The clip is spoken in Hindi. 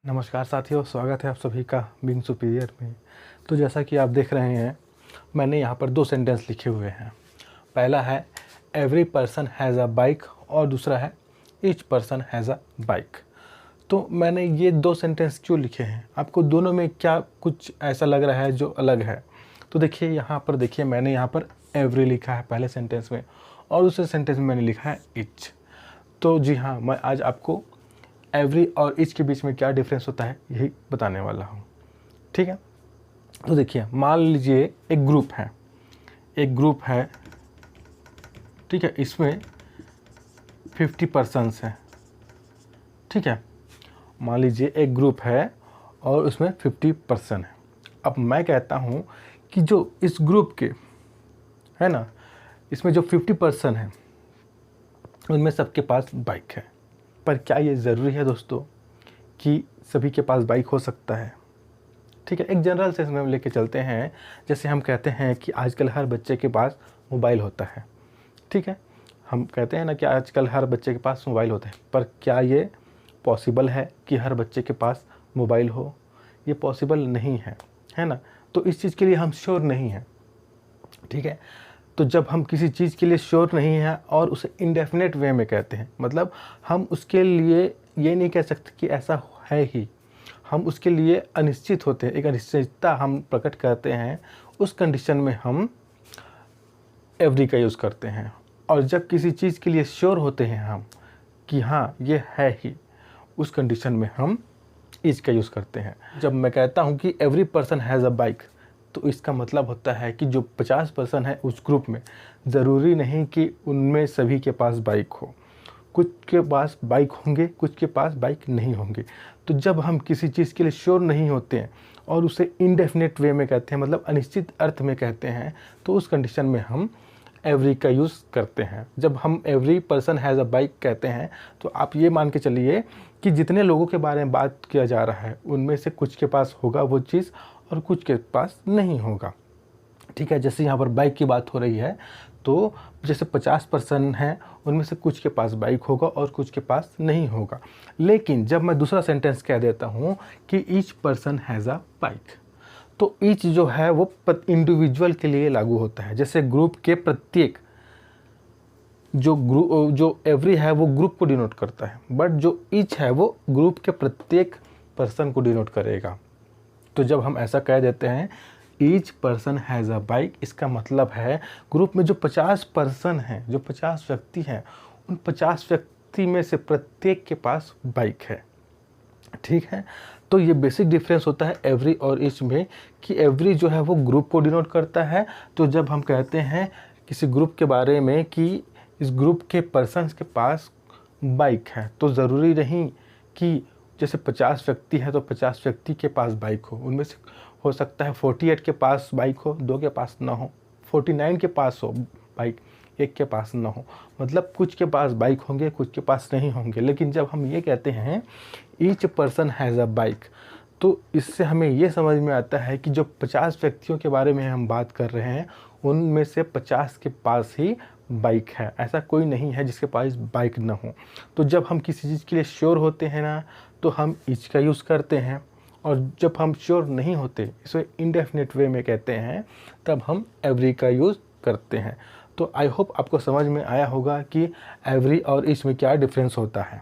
नमस्कार साथियों, स्वागत है आप सभी का बीइंग सुपीरियर में। तो जैसा कि आप देख रहे हैं, मैंने यहाँ पर दो सेंटेंस लिखे हुए हैं। पहला है every person has a bike और दूसरा है each person has a bike. तो मैंने ये दो सेंटेंस क्यों लिखे हैं, आपको दोनों में क्या कुछ ऐसा लग रहा है जो अलग है? तो देखिए यहाँ पर, देखिए मैंने यहाँ पर एवरी लिखा है पहले सेंटेंस में और दूसरे सेंटेंस में मैंने लिखा है ईच। तो जी हाँ, मैं आज आपको एवरी और ईच के बीच में क्या डिफरेंस होता है यही बताने वाला हूँ। ठीक है, तो देखिए मान लीजिए एक ग्रुप है, ठीक है, इसमें 50 पर्सन्स हैं। ठीक है, मान लीजिए एक ग्रुप है और उसमें 50 पर्सन है। अब मैं कहता हूँ कि जो इस ग्रुप के है ना, इसमें जो 50 पर्सन है उनमें सबके पास बाइक है। पर क्या ये ज़रूरी है दोस्तों कि सभी के पास बाइक हो सकता है? ठीक है, एक जनरल सेंस में लेके चलते हैं। जैसे हम कहते हैं कि आजकल हर बच्चे के पास मोबाइल होता है। ठीक है, हम कहते हैं ना कि आजकल हर बच्चे के पास मोबाइल होता है, पर क्या ये पॉसिबल है कि हर बच्चे के पास मोबाइल हो? ये पॉसिबल नहीं है ना। तो इस चीज़ के लिए हम श्योर नहीं हैं। ठीक है, तो जब हम किसी चीज़ के लिए श्योर नहीं हैं और उसे इंडेफिनेट वे में कहते हैं, मतलब हम उसके लिए ये नहीं कह सकते कि ऐसा है ही, हम उसके लिए अनिश्चित होते हैं, एक अनिश्चितता हम प्रकट करते हैं, उस कंडीशन में हम एवरी का यूज़ करते हैं। और जब किसी चीज़ के लिए श्योर होते हैं हम कि हाँ ये है ही, उस कंडीशन में हम ईच का यूज़ करते हैं। जब मैं कहता हूँ कि every person has a bike, तो इसका मतलब होता है कि जो 50 पर्सन है उस ग्रुप में, ज़रूरी नहीं कि उनमें सभी के पास बाइक हो। कुछ के पास बाइक होंगे, कुछ के पास बाइक नहीं होंगे। तो जब हम किसी चीज़ के लिए श्योर नहीं होते हैं और उसे इनडेफिनेट वे में कहते हैं, मतलब अनिश्चित अर्थ में कहते हैं, तो उस कंडीशन में हम एवरी का यूज़ करते हैं। जब हम every person has a bike कहते हैं तो आप ये मान के चलिए कि जितने लोगों के बारे में बात किया जा रहा है उनमें से कुछ के पास होगा वो चीज़ और कुछ के पास नहीं होगा। ठीक है, जैसे यहाँ पर बाइक की बात हो रही है, तो जैसे 50 पर्सन हैं उनमें से कुछ के पास बाइक होगा और कुछ के पास नहीं होगा। लेकिन जब मैं दूसरा सेंटेंस कह देता हूँ कि each person has a bike, तो ईच जो है वो इंडिविजुअल के लिए लागू होता है। जैसे ग्रुप के प्रत्येक, जो एवरी है वो ग्रुप को डिनोट करता है, बट जो ईच है वो ग्रुप के प्रत्येक पर्सन को डिनोट करेगा। तो जब हम ऐसा कह देते हैं each person has a bike, इसका मतलब है ग्रुप में जो 50 पर्सन हैं, जो 50 व्यक्ति हैं, उन 50 व्यक्ति में से प्रत्येक के पास बाइक है। ठीक है, तो ये बेसिक डिफरेंस होता है एवरी और ईच में कि एवरी जो है वो ग्रुप को डिनोट करता है। तो जब हम कहते हैं किसी ग्रुप के बारे में कि इस ग्रुप के पर्सन्स के पास बाइक है, तो ज़रूरी नहीं कि जैसे 50 व्यक्ति है तो 50 व्यक्ति के पास बाइक हो। उनमें से हो सकता है 48 के पास बाइक हो, 2 के पास ना हो, 49 के पास हो बाइक, 1 के पास ना हो। मतलब कुछ के पास बाइक होंगे, कुछ के पास नहीं होंगे। लेकिन जब हम ये कहते हैं each person has a bike, तो इससे हमें ये समझ में आता है कि जो 50 व्यक्तियों के बारे में हम बात कर रहे हैं उनमें से 50 के पास ही बाइक है। ऐसा कोई नहीं है जिसके पास बाइक ना हो। तो जब हम किसी चीज़ के लिए श्योर होते हैं ना, तो हम ईच का यूज़ करते हैं, और जब हम श्योर नहीं होते, इसे इंडेफिनेट वे में कहते हैं, तब हम एवरी का यूज़ करते हैं। तो आई होप आपको समझ में आया होगा कि एवरी और ईच में क्या डिफरेंस होता है।